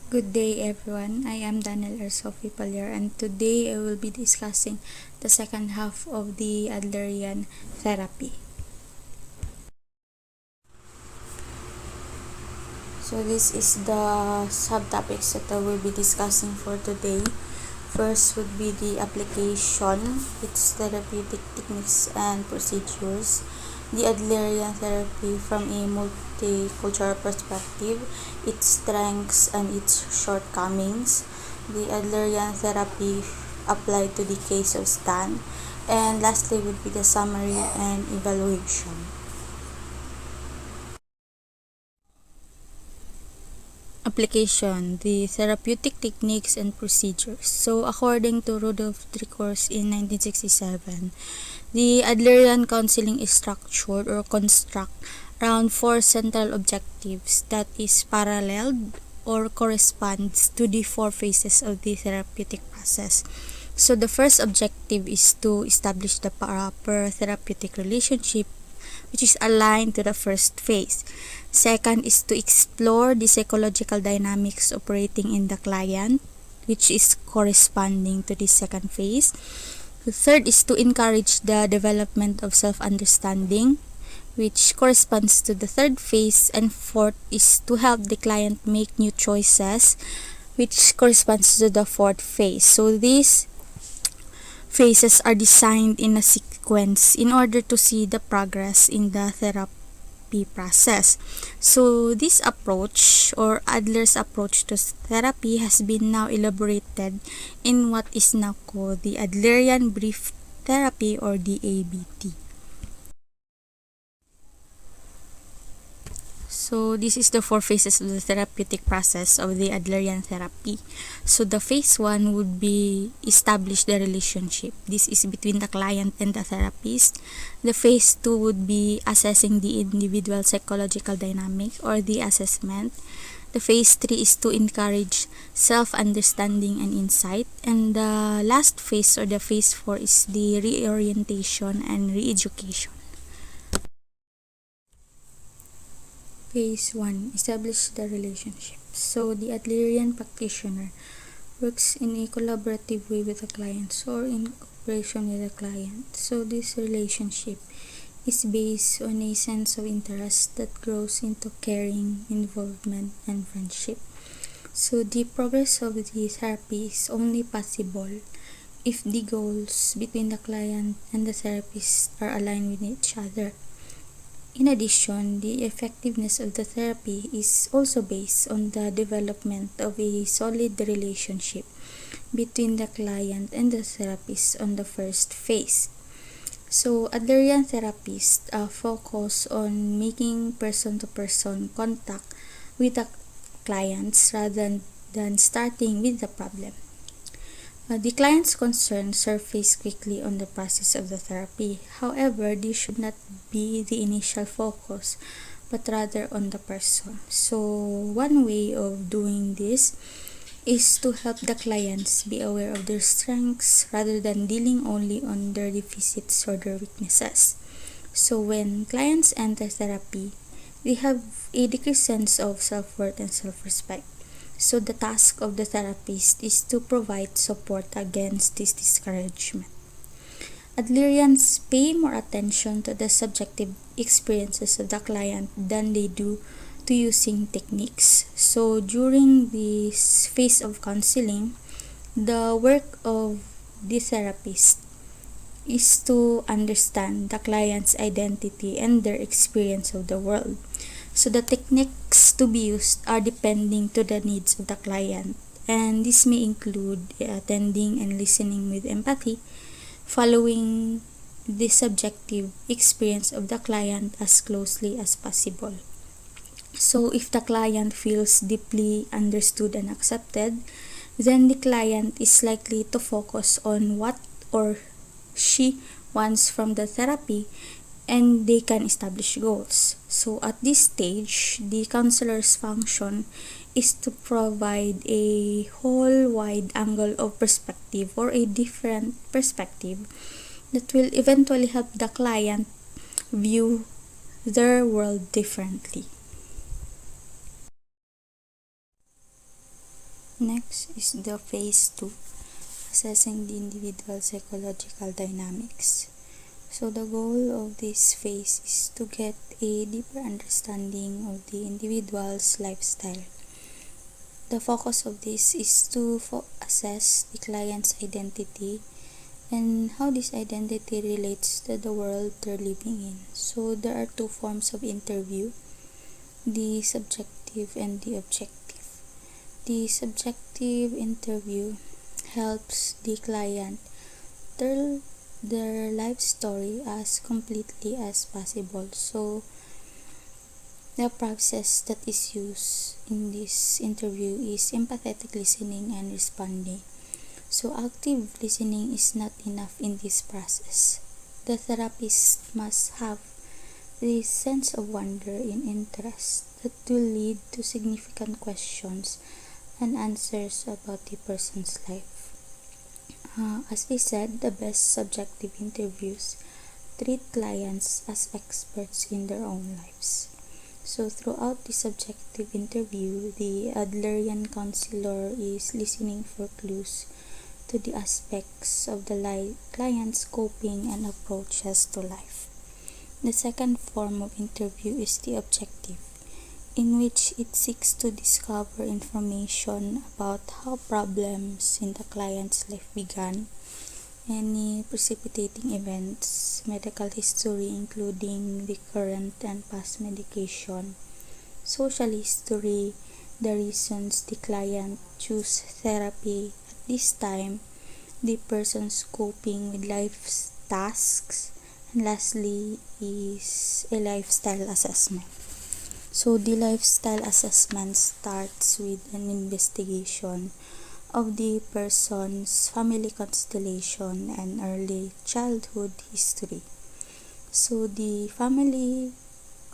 Good day everyone, I am Daniel Sophie Palyar and today I will be discussing the second half of the Adlerian therapy. So this is the subtopics that I will be discussing for today. First would be the application, its therapeutic techniques and procedures, the Adlerian therapy from a multicultural perspective, its strengths and its shortcomings, the Adlerian therapy applied to the case of Stan, and lastly would be the summary and evaluation. Application, the therapeutic techniques and procedures. So, according to Rudolf Trikors in 1967, the Adlerian counseling is structured or construct around four central objectives that is paralleled or corresponds to the four phases of the therapeutic process. So, the first objective is to establish the proper therapeutic relationship which is aligned to the first phase. Second is to explore the psychological dynamics operating in the client, which is corresponding to the second phase. The third is to encourage the development of self-understanding, which corresponds to the third phase. And fourth is to help the client make new choices, which corresponds to the fourth phase. So these phases are designed in a sequence in order to see the progress in the therapy process. So this approach or Adler's approach to therapy has been now elaborated in what is now called the Adlerian Brief Therapy or the ABT. So this is the four phases of the therapeutic process of the Adlerian therapy. So the phase 1 would be establish the relationship. This is between the client and the therapist. The phase 2 would be assessing the individual psychological dynamic or the assessment. The phase 3 is to encourage self-understanding and insight. And the last phase or the phase 4 is the reorientation and re-education. Phase 1. Establish the relationship. So, the Adlerian practitioner works in a collaborative way with the client or in cooperation with the client. So, this relationship is based on a sense of interest that grows into caring, involvement, and friendship. So, the progress of the therapy is only possible if the goals between the client and the therapist are aligned with each other. In addition, the effectiveness of the therapy is also based on the development of a solid relationship between the client and the therapist on the first phase. So, Adlerian therapists focus on making person-to-person contact with the clients rather than starting with the problem. The client's concerns surface quickly on the process of the therapy. However, this should not be the initial focus, but rather on the person. So, one way of doing this is to help the clients be aware of their strengths rather than dealing only on their deficits or their weaknesses. So, when clients enter therapy, they have a decreased sense of self-worth and self-respect. So the task of the therapist is to provide support against this discouragement. Adlerians pay more attention to the subjective experiences of the client than they do to using techniques. So during this phase of counseling, the work of the therapist is to understand the client's identity and their experience of the world. So the techniques to be used are depending to the needs of the client, and this may include attending and listening with empathy, following the subjective experience of the client as closely as possible. So if the client feels deeply understood and accepted, then the client is likely to focus on what or she wants from the therapy, and they can establish goals. So at this stage, the counselor's function is to provide a whole wide angle of perspective or a different perspective that will eventually help the client view their world differently. Next is the phase 2, assessing the individual psychological dynamics. So the goal of this phase is to get a deeper understanding of the individual's lifestyle. The focus of this is to assess the client's identity and how this identity relates to the world they're living in. So there are two forms of interview, the subjective and the objective. The subjective interview helps the client tell their life story as completely as possible. So the process that is used in this interview is empathetic listening and responding. So active listening is not enough in this process. The therapist must have this sense of wonder and interest that will lead to significant questions and answers about the person's life. As I said, the best subjective interviews treat clients as experts in their own lives. So throughout the subjective interview, the Adlerian counselor is listening for clues to the aspects of the client's coping and approaches to life. The second form of interview is the objective, in which it seeks to discover information about how problems in the client's life began, any precipitating events, medical history including the current and past medication, social history, the reasons the client chose therapy at this time, the person's coping with life's tasks, and lastly is a lifestyle assessment. So the lifestyle assessment starts with an investigation of the person's family constellation and early childhood history. So the family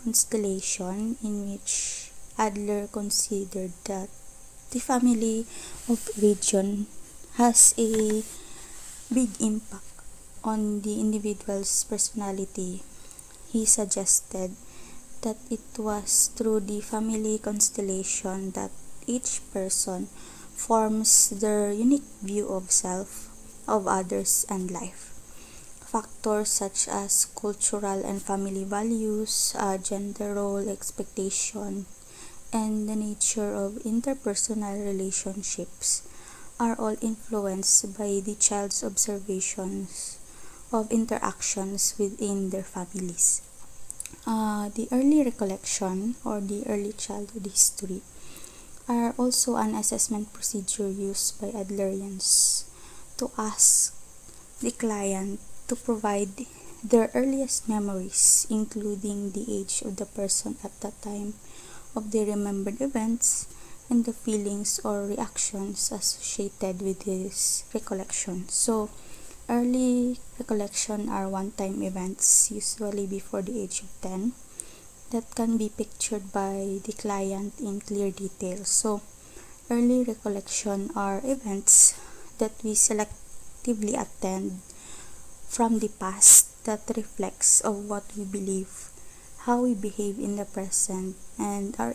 constellation, in which Adler considered that the family of origin has a big impact on the individual's personality. He suggested that it was through the family constellation that each person forms their unique view of self, of others, and life. Factors such as cultural and family values, gender role expectation, and the nature of interpersonal relationships are all influenced by the child's observations of interactions within their families. The early recollection or the early childhood history are also an assessment procedure used by Adlerians to ask the client to provide their earliest memories, including the age of the person at the time of the remembered events and the feelings or reactions associated with this recollection. So early recollection are one-time events, usually before the age of 10, that can be pictured by the client in clear detail. So early recollection are events that we selectively attend from the past that reflects of what we believe, how we behave in the present, and our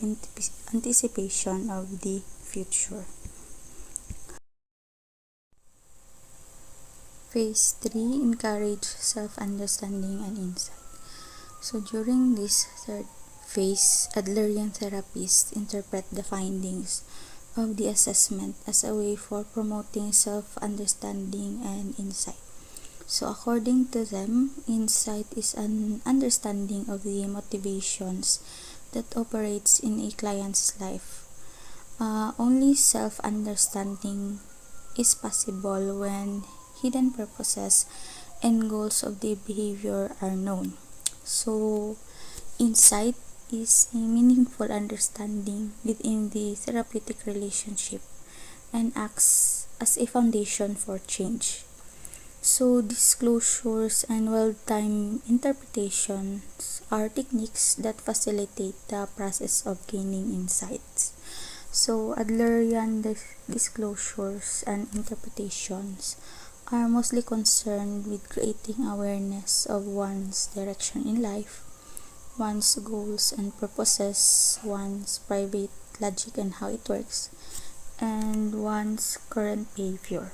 anticipation of the future. Phase 3, encourage self-understanding and insight. So during this third phase, Adlerian therapists interpret the findings of the assessment as a way for promoting self-understanding and insight. So according to them, insight is an understanding of the motivations that operates in a client's life. Only self-understanding is possible when hidden purposes and goals of the behavior are known. So insight is a meaningful understanding within the therapeutic relationship and acts as a foundation for change. So disclosures and well-timed interpretations are techniques that facilitate the process of gaining insights. So Adlerian disclosures and interpretations are mostly concerned with creating awareness of one's direction in life, one's goals and purposes, one's private logic and how it works, and one's current behavior.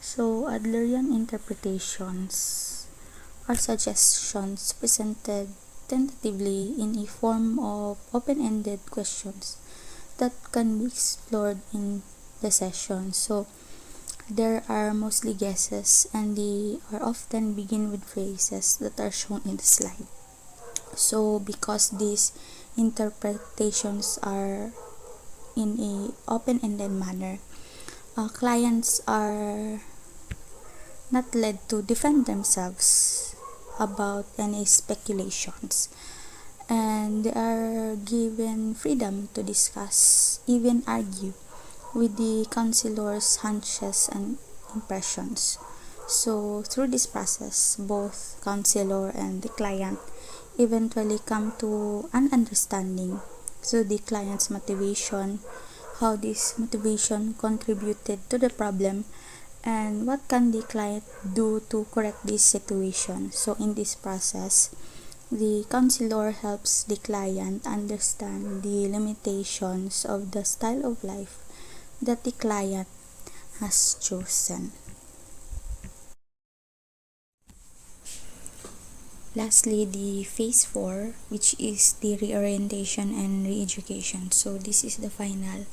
So, Adlerian interpretations are suggestions presented tentatively in a form of open-ended questions that can be explored in the session. So, there are mostly guesses, and they are often begin with phrases that are shown in the slide. So, because these interpretations are in a open-ended manner, clients are not led to defend themselves about any speculations, and they are given freedom to discuss, even argue, with the counselor's hunches and impressions. So, through this process, both counselor and the client eventually come to an understanding. So, the client's motivation, how this motivation contributed to the problem, and what can the client do to correct this situation. So, in this process, the counselor helps the client understand the limitations of the style of life that the client has chosen. Lastly, the phase 4, which is the reorientation and re-education. So, this is the final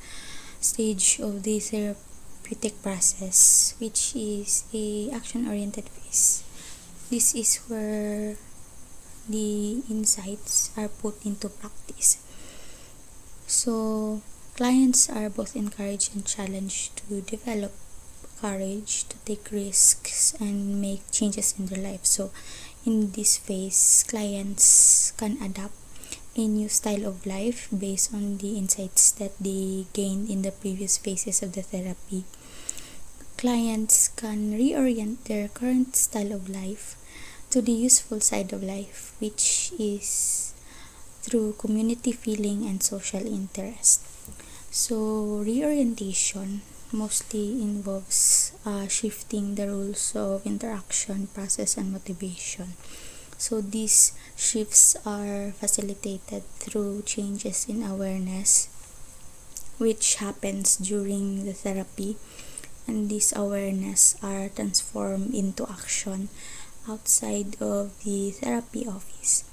stage of the therapeutic process, which is a action-oriented phase. This is where the insights are put into practice. So, clients are both encouraged and challenged to develop courage to take risks and make changes in their life. So, in this phase, clients can adapt a new style of life based on the insights that they gained in the previous phases of the therapy. Clients can reorient their current style of life to the useful side of life, which is through community feeling and social interest. So, reorientation mostly involves shifting the rules of interaction, process, and motivation. So, these shifts are facilitated through changes in awareness, which happens during the therapy, and these awareness are transformed into action outside of the therapy office.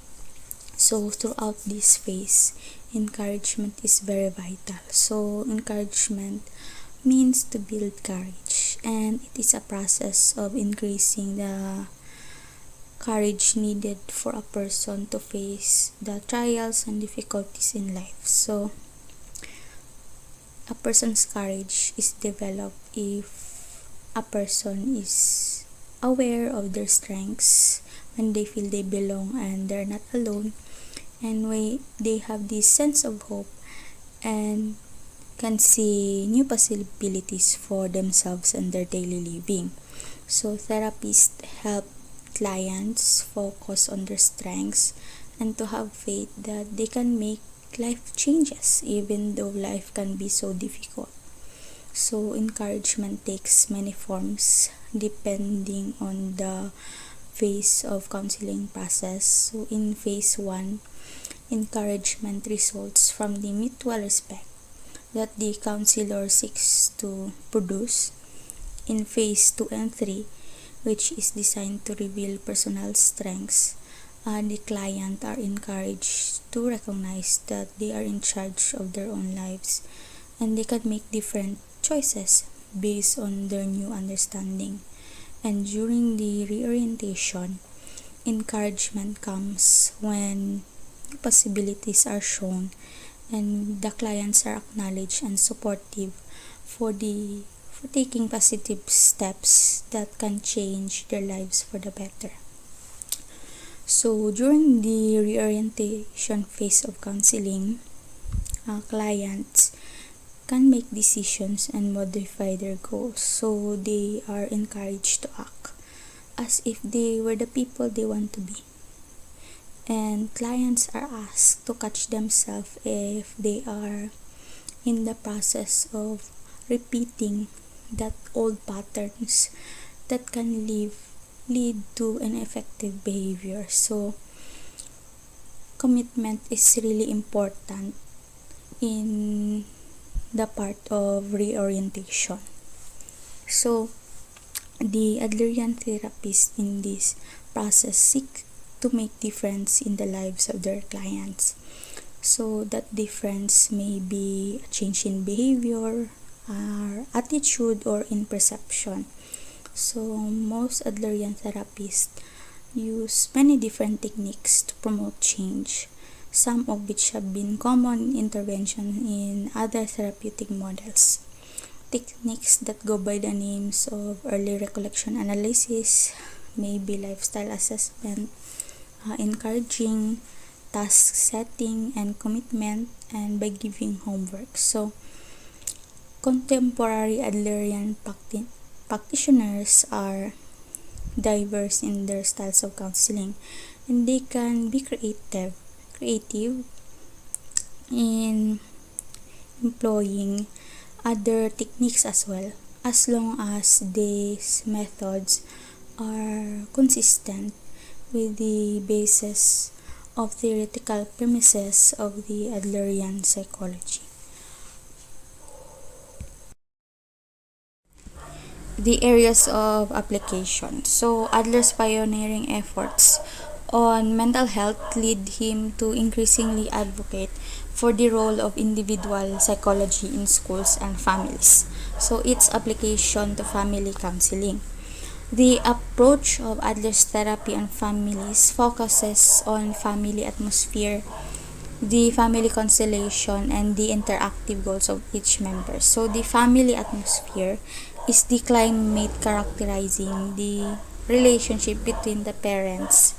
So, throughout this phase, encouragement is very vital. So, encouragement means to build courage, and it is a process of increasing the courage needed for a person to face the trials and difficulties in life. So, a person's courage is developed if a person is aware of their strengths, when they feel they belong and they're not alone, and when they have this sense of hope and can see new possibilities for themselves and their daily living. So, therapists help clients focus on their strengths and to have faith that they can make life changes even though life can be so difficult. So, encouragement takes many forms depending on the phase of counseling process. So, in phase 1, encouragement results from the mutual respect that the counselor seeks to produce. In phase 2 and 3, which is designed to reveal personal strengths, the client are encouraged to recognize that they are in charge of their own lives and they can make different choices based on their new understanding. And during the reorientation, encouragement comes when possibilities are shown and the clients are acknowledged and supportive for taking positive steps that can change their lives for the better. So, during the reorientation phase of counseling, clients can make decisions and modify their goals. So, they are encouraged to act as if they were the people they want to be. And clients are asked to catch themselves if they are in the process of repeating that old patterns that can lead to ineffective behavior. So, commitment is really important in the part of reorientation. So, the Adlerian therapists in this process seek to make difference in the lives of their clients. So that difference may be a change in behavior, attitude, or in perception. So most Adlerian therapists use many different techniques to promote change, some of which have been common intervention in other therapeutic models. Techniques that go by the names of early recollection analysis, maybe lifestyle assessment, encouraging task setting and commitment, and by giving homework. So, contemporary Adlerian practitioners are diverse in their styles of counseling, and they can be creative in employing other techniques as well, as long as these methods are consistent with the basis of theoretical premises of the Adlerian psychology. The areas of application. So Adler's pioneering efforts on mental health lead him to increasingly advocate for the role of individual psychology in schools and families. So its application to family counseling. The approach of Adler's therapy on families focuses on family atmosphere, the family constellation, and the interactive goals of each member. So the family atmosphere is the climate characterizing the relationship between the parents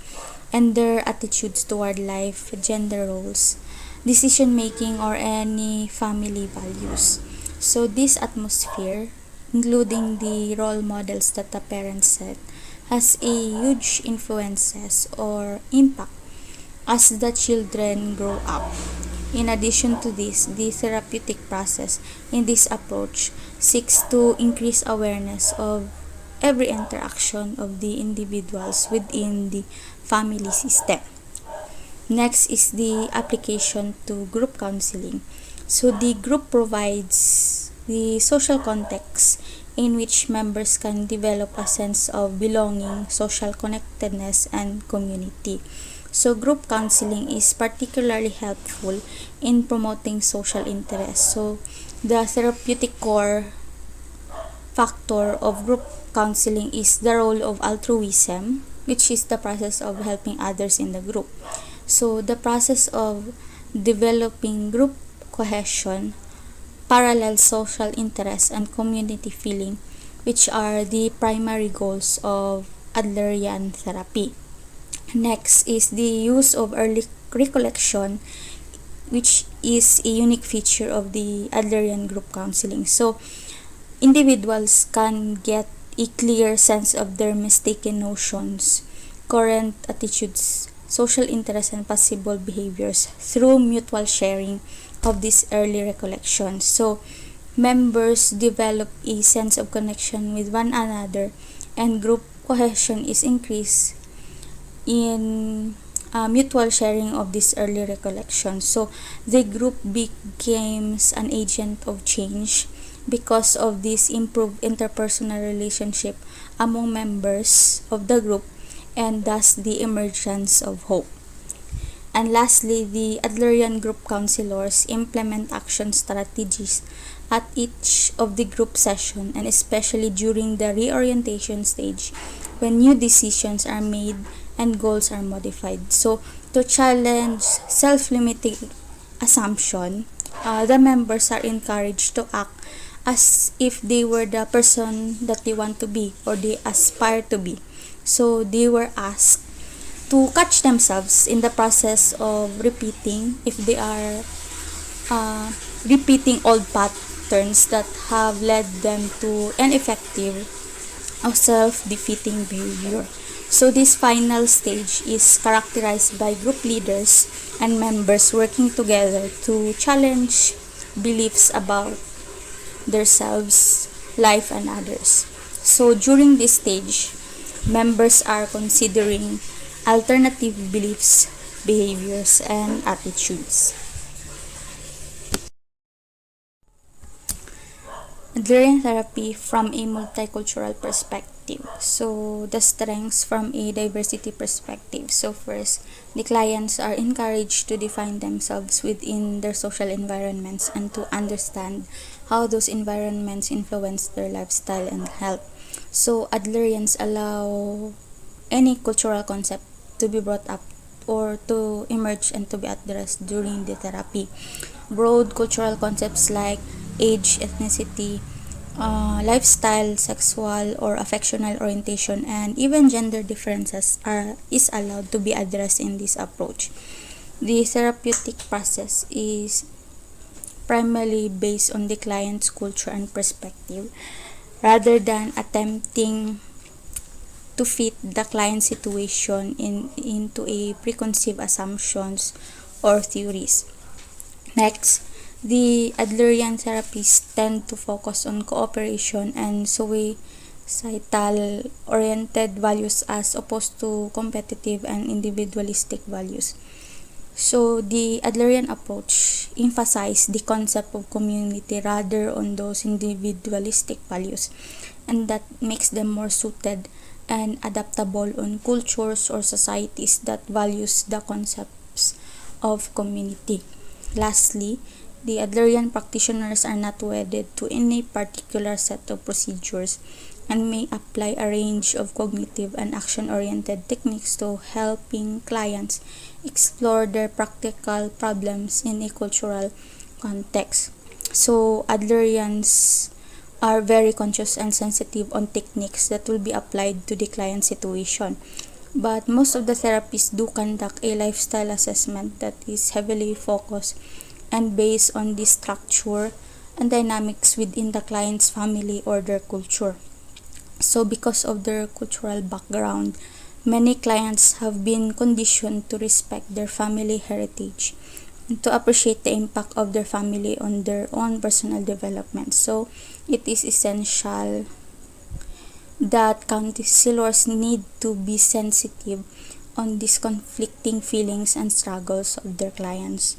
and their attitudes toward life, gender roles, decision making, or any family values. So this atmosphere, including the role models that the parents set, has a huge influences or impact as the children grow up. In addition to this, the therapeutic process in this approach seeks to increase awareness of every interaction of the individuals within the family system. Next is the application to group counseling. So the group provides the social context in which members can develop a sense of belonging, social connectedness, and community. So group counseling is particularly helpful in promoting social interest. So the therapeutic core factor of group counseling is the role of altruism, which is the process of helping others in the group. So the process of developing group cohesion, parallel social interest, and community feeling, which are the primary goals of Adlerian therapy. Next is the use of early recollection, which is a unique feature of the Adlerian group counseling. So individuals can get a clear sense of their mistaken notions, current attitudes, social interests, and possible behaviors through mutual sharing of these early recollections. So members develop a sense of connection with one another, and group cohesion is increased in mutual sharing of this early recollection. So the group becomes an agent of change because of this improved interpersonal relationship among members of the group, and thus the emergence of hope. And lastly, the Adlerian group counselors implement action strategies at each of the group session, and especially during the reorientation stage when new decisions are made and goals are modified. So to challenge self-limiting assumption, the members are encouraged to act as if they were the person that they want to be or they aspire to be. So they were asked to catch themselves in the process of repeating, if they are repeating old patterns that have led them to ineffective or self-defeating behavior. So this final stage is characterized by group leaders and members working together to challenge beliefs about themselves, life, and others. So during this stage, members are considering alternative beliefs, behaviors, and attitudes. Adlerian therapy from a multicultural perspective. So, the strengths from a diversity perspective. So, first, the clients are encouraged to define themselves within their social environments and to understand how those environments influence their lifestyle and health. So, Adlerians allow any cultural concept to be brought up or to emerge and to be addressed during the therapy. Broad cultural concepts like age, ethnicity, lifestyle, sexual or affectional orientation, and even gender differences is allowed to be addressed in this approach. The therapeutic process is primarily based on the client's culture and perspective rather than attempting to fit the client's situation into a preconceived assumptions or theories. Next, the Adlerian therapists tend to focus on cooperation and societal-oriented values as opposed to competitive and individualistic values. So, the Adlerian approach emphasizes the concept of community rather on those individualistic values, and that makes them more suited and adaptable on cultures or societies that values the concepts of community. Lastly, the Adlerian practitioners are not wedded to any particular set of procedures and may apply a range of cognitive and action-oriented techniques to helping clients explore their practical problems in a cultural context. So, Adlerians are very conscious and sensitive on techniques that will be applied to the client situation. But most of the therapists do conduct a lifestyle assessment that is heavily focused and based on the structure and dynamics within the client's family or their culture. So, because of their cultural background, many clients have been conditioned to respect their family heritage and to appreciate the impact of their family on their own personal development. So, it is essential that counselors need to be sensitive on these conflicting feelings and struggles of their clients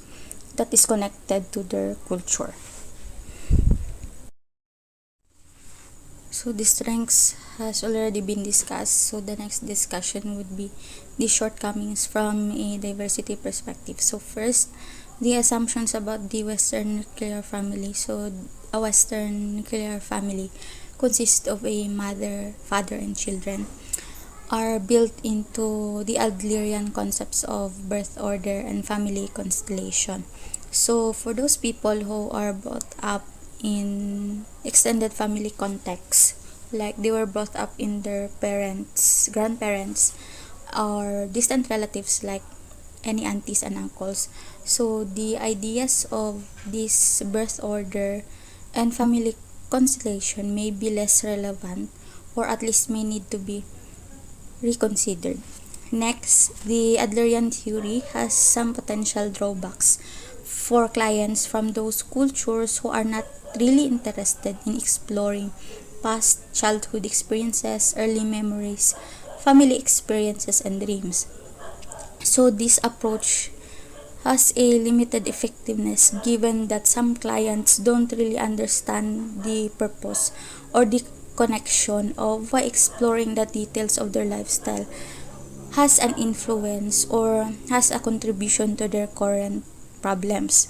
that is connected to their culture. So the strengths has already been discussed. So the next discussion would be the shortcomings from a diversity perspective. So first, the assumptions about the Western nuclear family. So a Western nuclear family consists of a mother, father, and children are built into the Adlerian concepts of birth order and family constellation. So for those people who are brought up in extended family context, like they were brought up in their parents, grandparents, or distant relatives like any aunties and uncles. So the ideas of this birth order and family constellation may be less relevant or at least may need to be reconsidered. Next, the Adlerian theory has some potential drawbacks for clients from those cultures who are not really interested in exploring past childhood experiences, early memories, family experiences, and dreams. So this approach has a limited effectiveness given that some clients don't really understand the purpose or the connection of why exploring the details of their lifestyle has an influence or has a contribution to their current problems.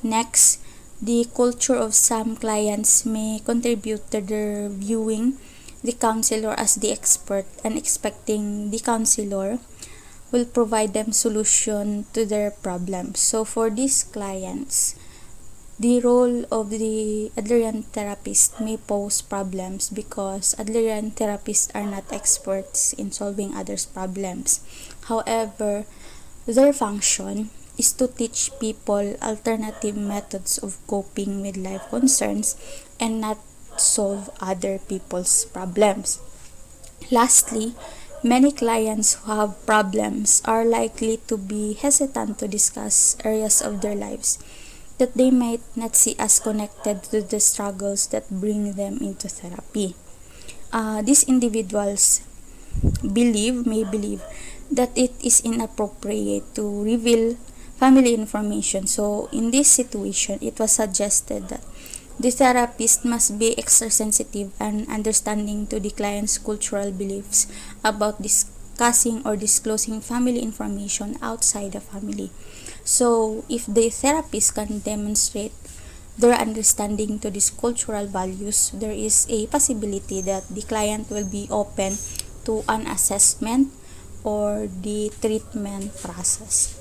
Next, the culture of some clients may contribute to their viewing the counselor as the expert and expecting the counselor will provide them solution to their problems. So for these clients, the role of the Adlerian therapist may pose problems because Adlerian therapists are not experts in solving others' problems. However, their function is to teach people alternative methods of coping with life concerns and not solve other people's problems. Lastly, many clients who have problems are likely to be hesitant to discuss areas of their lives that they might not see as connected to the struggles that bring them into therapy. These individuals may believe that it is inappropriate to reveal family information. So in this situation, it was suggested that The therapist must be extra sensitive and understanding to the client's cultural beliefs about discussing or disclosing family information outside the family. So, if the therapist can demonstrate their understanding to these cultural values, there is a possibility that the client will be open to an assessment or the treatment process.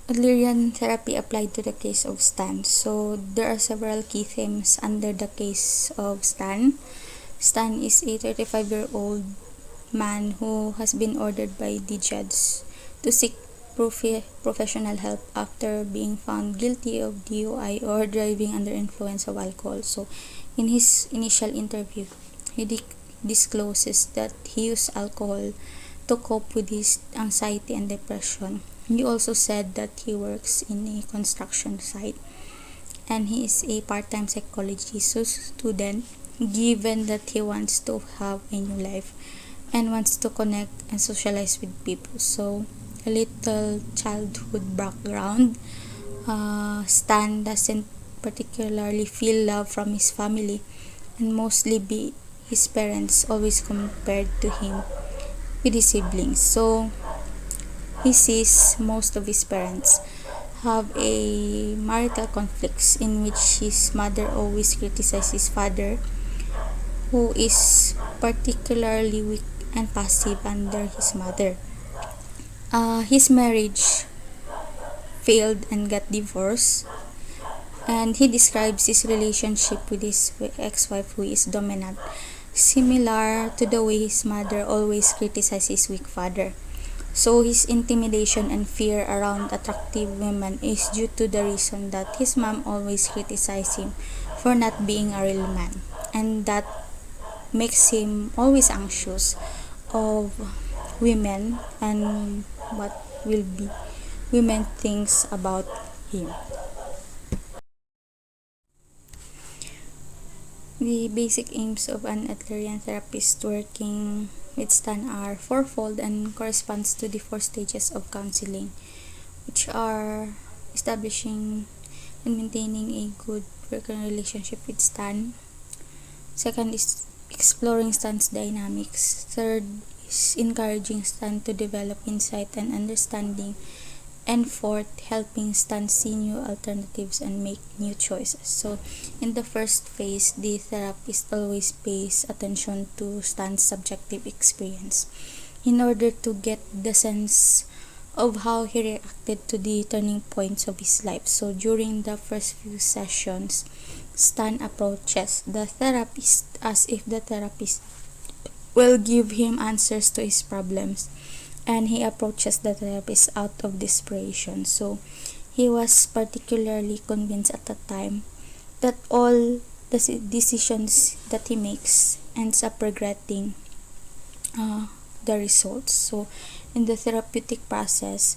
Adlerian therapy applied to the case of Stan. So, there are several key themes under the case of Stan. Stan is a 35-year-old man who has been ordered by the judge to seek professional help after being found guilty of DUI or driving under influence of alcohol. So, in his initial interview, he discloses that he used alcohol to cope with his anxiety and depression. He also said that he works in a construction site and he is a part-time psychology student, given that he wants to have a new life and wants to connect and socialize with people. So, a little childhood background. Stan doesn't particularly feel love from his family, and mostly his parents always compared to him with his siblings. So, he sees most of his parents have a marital conflicts in which his mother always criticizes his father, who is particularly weak and passive under his mother. His marriage failed and got divorced, and he describes his relationship with his ex-wife, who is dominant, similar to the way his mother always criticizes his weak father. So his intimidation and fear around attractive women is due to the reason that his mom always criticizes him for not being a real man, and that makes him always anxious of women and what will be women thinks about him. The basic aims of an Adlerian therapist working with Stan are fourfold and corresponds to the 4 stages of counseling, which are establishing and maintaining a good working relationship with Stan. Second is exploring Stan's dynamics. Third is encouraging Stan to develop insight and understanding. And fourth, helping Stan see new alternatives and make new choices. So, in the first phase, the therapist always pays attention to Stan's subjective experience in order to get the sense of how he reacted to the turning points of his life. So, during the first few sessions, Stan approaches the therapist as if the therapist will give him answers to his problems, and he approaches the therapist out of desperation. So, he was particularly convinced at the time that all the decisions that he makes ends up regretting the results. So, in the therapeutic process,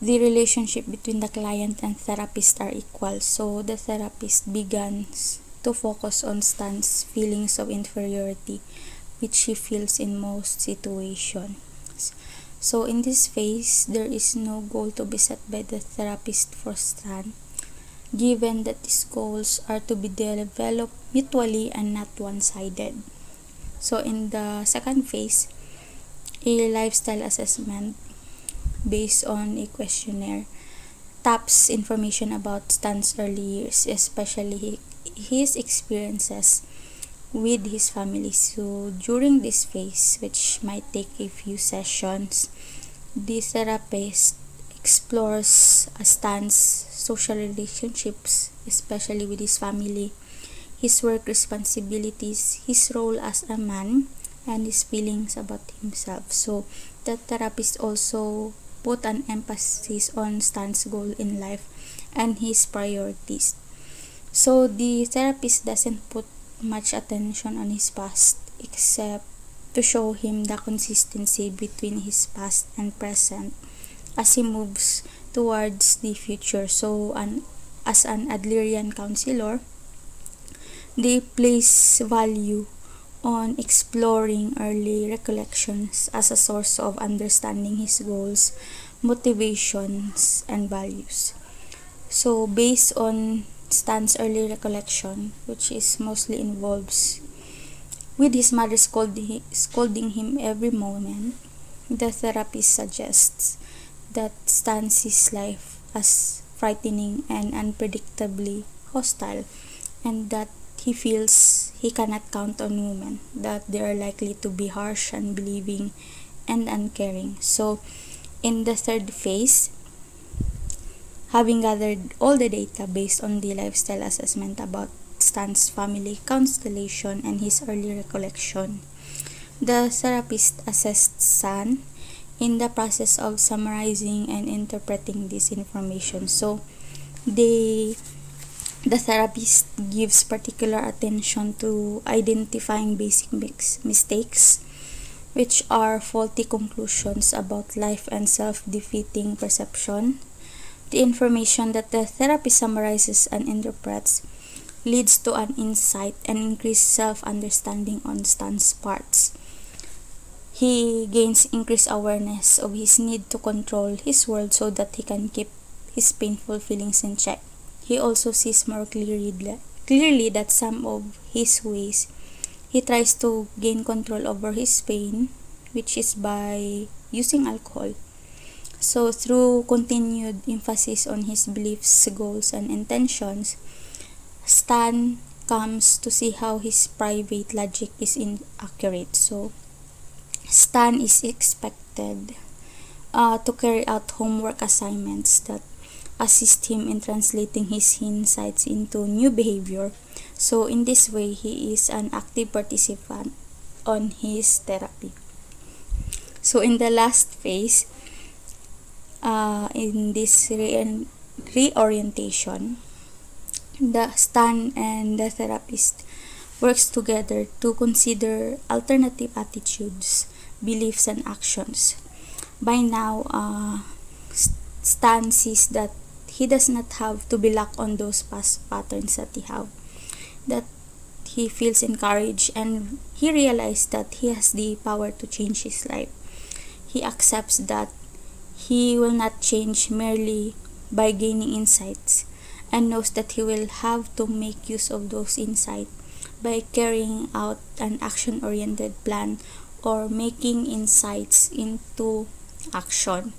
the relationship between the client and therapist are equal. So, the therapist begins to focus on Stan's feelings of inferiority, which he feels in most situations. So, in this phase, there is no goal to be set by the therapist for Stan, given that these goals are to be developed mutually and not one-sided. So, in the second phase, a lifestyle assessment based on a questionnaire taps information about Stan's early years, especially his experiences with his family. So, during this phase, which might take a few sessions, the therapist explores Stan's social relationships, especially with his family, his work responsibilities, his role as a man, and his feelings about himself. So, the therapist also put an emphasis on Stan's goal in life and his priorities. So, the therapist doesn't put much attention on his past except to show him the consistency between his past and present as he moves towards the future. So, as an Adlerian counselor, they place value on exploring early recollections as a source of understanding his goals, motivations, and values. So based on Stan's early recollection, which is mostly involves with his mother scolding him every moment, the therapist suggests that Stan sees life as frightening and unpredictably hostile, and that he feels he cannot count on women, that they are likely to be harsh, unbelieving, and uncaring. So, in the third phase, having gathered all the data based on the lifestyle assessment about Stan's family constellation and his early recollection, the therapist assessed Stan in the process of summarizing and interpreting this information. So, the therapist gives particular attention to identifying basic mistakes, which are faulty conclusions about life and self-defeating perception. The information that the therapist summarizes and interprets leads to an insight and increased self-understanding on Stan's parts. He gains increased awareness of his need to control his world so that he can keep his painful feelings in check. He also sees more clearly that some of his ways he tries to gain control over his pain, which is by using alcohol. So through continued emphasis on his beliefs, goals, and intentions, Stan comes to see how his private logic is inaccurate. So Stan is expected to carry out homework assignments that assist him in translating his insights into new behavior. So in this way, he is an active participant on his therapy. So in the last phase, in this reorientation, the Stan and the therapist works together to consider alternative attitudes, beliefs, and actions. By now, Stan sees that he does not have to be locked on those past patterns that that he feels encouraged, and he realized that he has the power to change his life. He accepts that he will not change merely by gaining insights, and knows that he will have to make use of those insights by carrying out an action-oriented plan or making insights into action.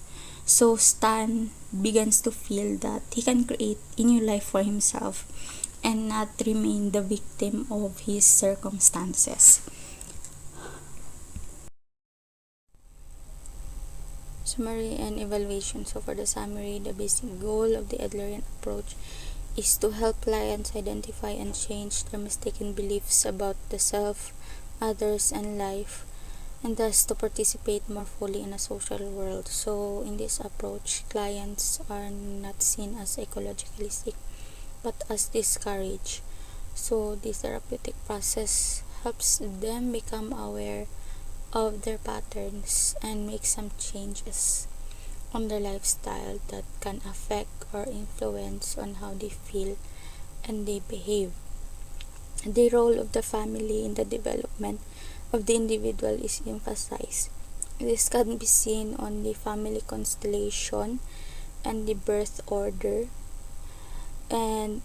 So Stan begins to feel that he can create a new life for himself and not remain the victim of his circumstances. Summary and evaluation. So for the summary, the basic goal of the Adlerian approach is to help clients identify and change their mistaken beliefs about the self, others, and life, and thus to participate more fully in a social world. So in this approach, clients are not seen as ecologically sick, but as discouraged. So the therapeutic process helps them become aware of their patterns and make some changes on their lifestyle that can affect or influence on how they feel and they behave. The role of the family in the development of the individual is emphasized. This can be seen on the family constellation and the birth order. And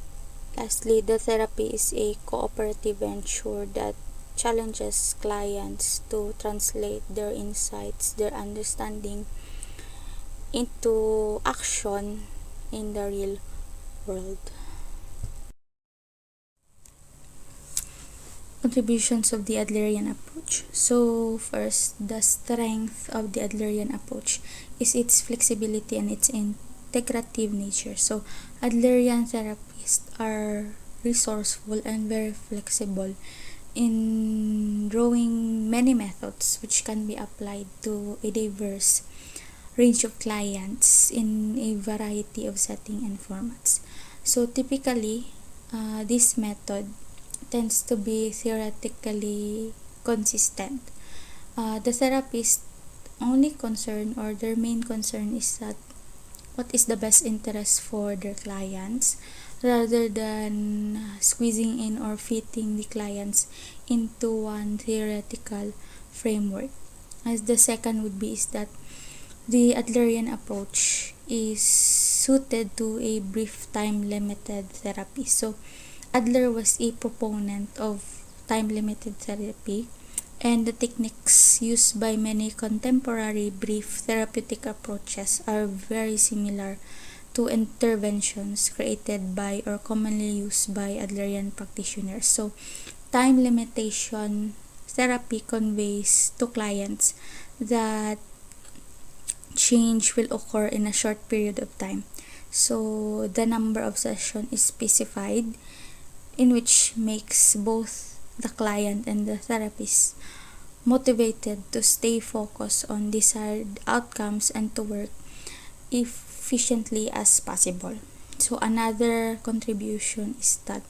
lastly, the therapy is a cooperative venture that challenges clients to translate their insights, their understanding into action in the real world. Contributions of the Adlerian approach. So first, the strength of the Adlerian approach is its flexibility and its integrative nature. So Adlerian therapists are resourceful and very flexible in drawing many methods which can be applied to a diverse range of clients in a variety of settings and formats. So typically, this method tends to be theoretically consistent. The therapist only concern, or their main concern, is that what is the best interest for their clients, rather than squeezing in or fitting the clients into one theoretical framework. As the second would be is that the Adlerian approach is suited to a brief time-limited therapy. So Adler was a proponent of time-limited therapy, and the techniques used by many contemporary brief therapeutic approaches are very similar to interventions created by or commonly used by Adlerian practitioners. So time limitation therapy conveys to clients that change will occur in a short period of time. So the number of sessions is specified, in which makes both the client and the therapist motivated to stay focused on desired outcomes and to work efficiently as possible. So another contribution is that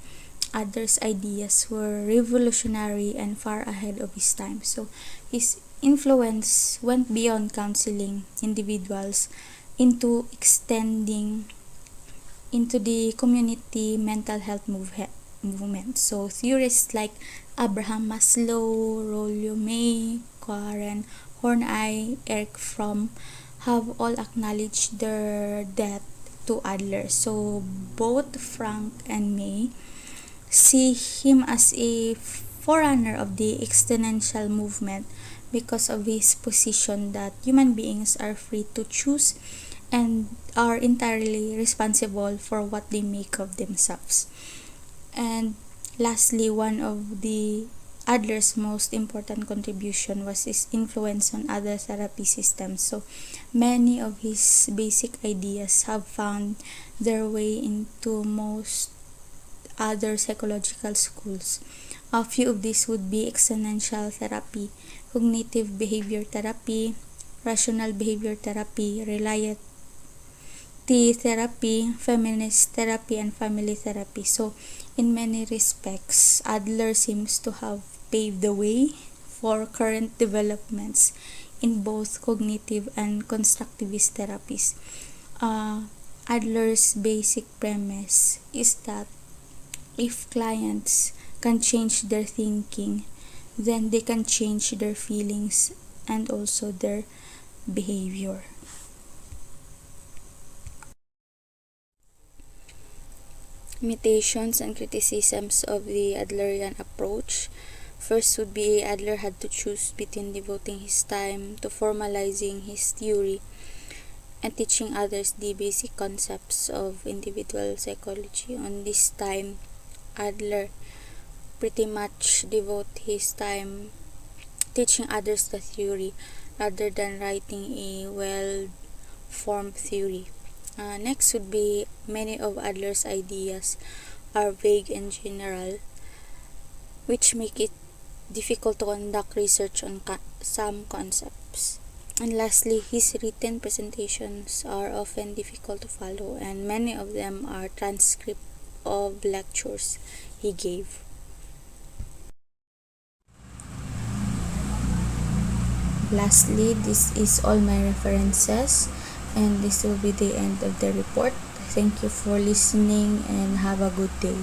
Adler's ideas were revolutionary and far ahead of his time. So his influence went beyond counseling individuals into extending into the community mental health movement. So theorists like Abraham Maslow, Rollo May, Karen Horney, Eric Fromm have all acknowledged their debt to Adler. So both Frank and May see him as a forerunner of the existential movement because of his position that human beings are free to choose and are entirely responsible for what they make of themselves. And lastly, one of the Adler's most important contribution was his influence on other therapy systems. So many of his basic ideas have found their way into most other psychological schools. A few of these would be existential therapy, cognitive behavior therapy, rational behavior therapy, reality therapy, feminist therapy, and family therapy. So in many respects, Adler seems to have paved the way for current developments in both cognitive and constructivist therapies. Adler's basic premise is that if clients can change their thinking, then they can change their feelings and also their behavior. Limitations and criticisms of the Adlerian approach. First would be Adler had to choose between devoting his time to formalizing his theory and teaching others the basic concepts of individual psychology. On this time, Adler pretty much devote his time teaching others the theory rather than writing a well-formed theory. Next would be many of Adler's ideas are vague and general, which make it difficult to conduct research on some concepts. And lastly, his written presentations are often difficult to follow, and many of them are transcripts of lectures he gave. Lastly, this is all my references, and this will be the end of the report. Thank you for listening and have a good day.